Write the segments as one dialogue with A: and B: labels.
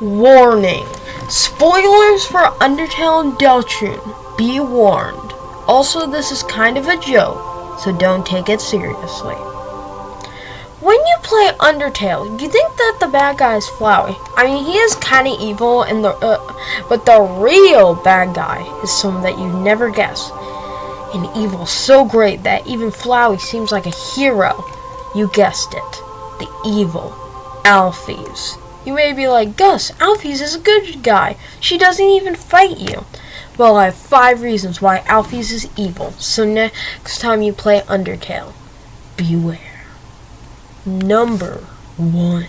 A: Warning. Spoilers for Undertale and Deltarune. Be warned. Also, this is kind of a joke, so don't take it seriously. When you play Undertale, you think that the bad guy is Flowey. I mean, he is kind of evil, but the real bad guy is someone that you never guess. An evil so great that even Flowey seems like a hero. You guessed it. The evil alphys. You may be like, Gus, alphys is a good guy. She doesn't even fight you. Well, I have 5 reasons why alphys is evil. So next time you play Undertale, beware. Number 1.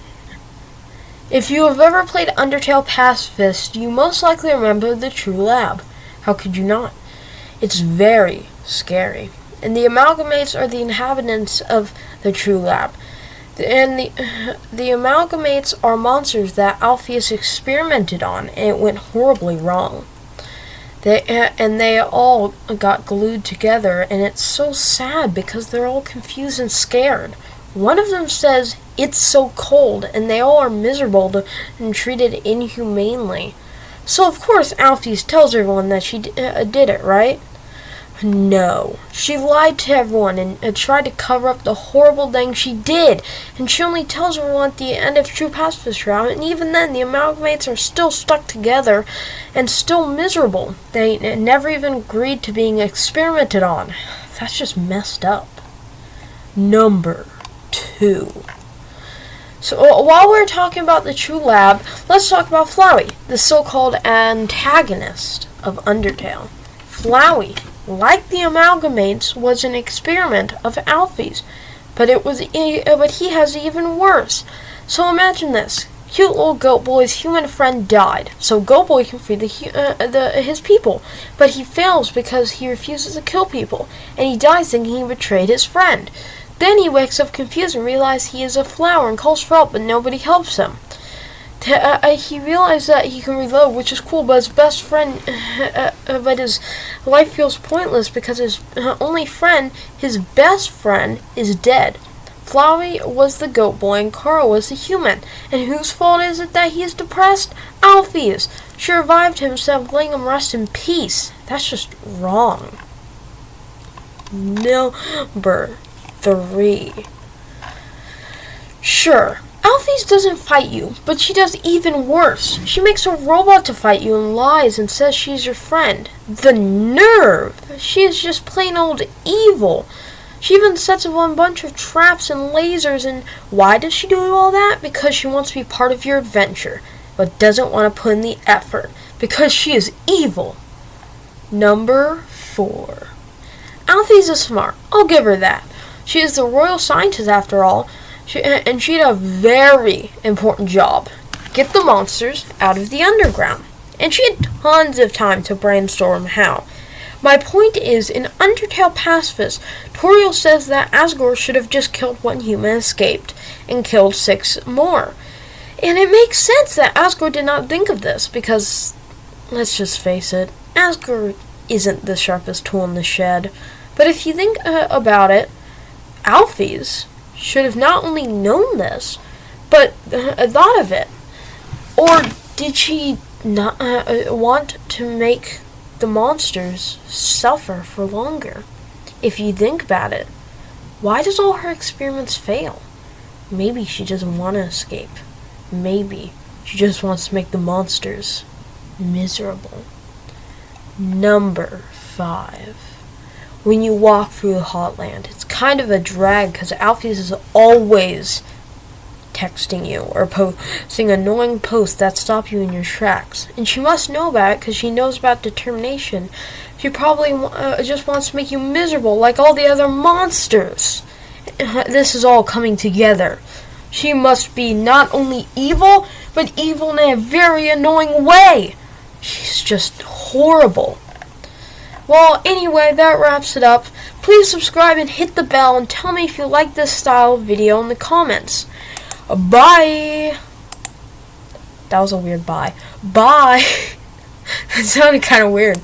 A: If you have ever played Undertale Pacifist, you most likely remember the True Lab. How could you not? It's very scary. And the Amalgamates are the inhabitants of the True Lab. And the Amalgamates are monsters that alphys experimented on, and it went horribly wrong. They all got glued together, and it's so sad because they're all confused and scared. One of them says, "It's so cold," and they all are miserable and treated inhumanely. So of course alphys tells everyone that she did it, right? No. She lied to everyone and tried to cover up the horrible thing she did. And she only tells everyone at the end of True Pacifist Round, and even then the Amalgamates are still stuck together and still miserable. They never even agreed to being experimented on. That's just messed up. Number 2. So while we're talking about the True Lab, let's talk about Flowey, the so-called antagonist of Undertale. Flowey, like the Amalgamates, was an experiment of alphys, but he has even worse. So imagine this: cute little Goat Boy's human friend died, so Goat Boy can free his people, but he fails because he refuses to kill people, and he dies thinking he betrayed his friend. Then he wakes up confused and realizes he is a flower and calls for help, but nobody helps him. He realized that he can reload, which is cool, but his best friend, but his life feels pointless because his only friend, his best friend, is dead. Flowey was the Goat Boy and Carl was the human. And whose fault is it that he is depressed? alphys. She revived him instead of letting him rest in peace. That's just wrong. Number 3. Sure, alphys doesn't fight you, but she does even worse. She makes a robot to fight you and lies and says she's your friend. The nerve! She is just plain old evil. She even sets up a bunch of traps and lasers, and why does she do all that? Because she wants to be part of your adventure, but doesn't want to put in the effort, because she is evil. Number 4. alphys is smart. I'll give her that. She is the royal scientist after all. And she had a very important job. Get the monsters out of the underground. And she had tons of time to brainstorm how. My point is, in Undertale Pacifist, Toriel says that Asgore should have just killed one human, escaped, and killed 6 more. And it makes sense that Asgore did not think of this, because, let's just face it, Asgore isn't the sharpest tool in the shed. But if you think about it, alphys should have not only known this, but thought of it. Or did she not want to make the monsters suffer for longer? If you think about it, why does all her experiments fail? Maybe she doesn't want to escape. Maybe she just wants to make the monsters miserable. Number 5. When you walk through the Hotland, it's kind of a drag because alphys is always texting you or posting annoying posts that stop you in your tracks. And she must know about it because she knows about determination. She probably just wants to make you miserable like all the other monsters. This is all coming together. She must be not only evil, but evil in a very annoying way. She's just horrible. Well, anyway, that wraps it up. Please subscribe and hit the bell and tell me if you like this style of video in the comments. Bye! That was a weird bye. Bye! That sounded kind of weird.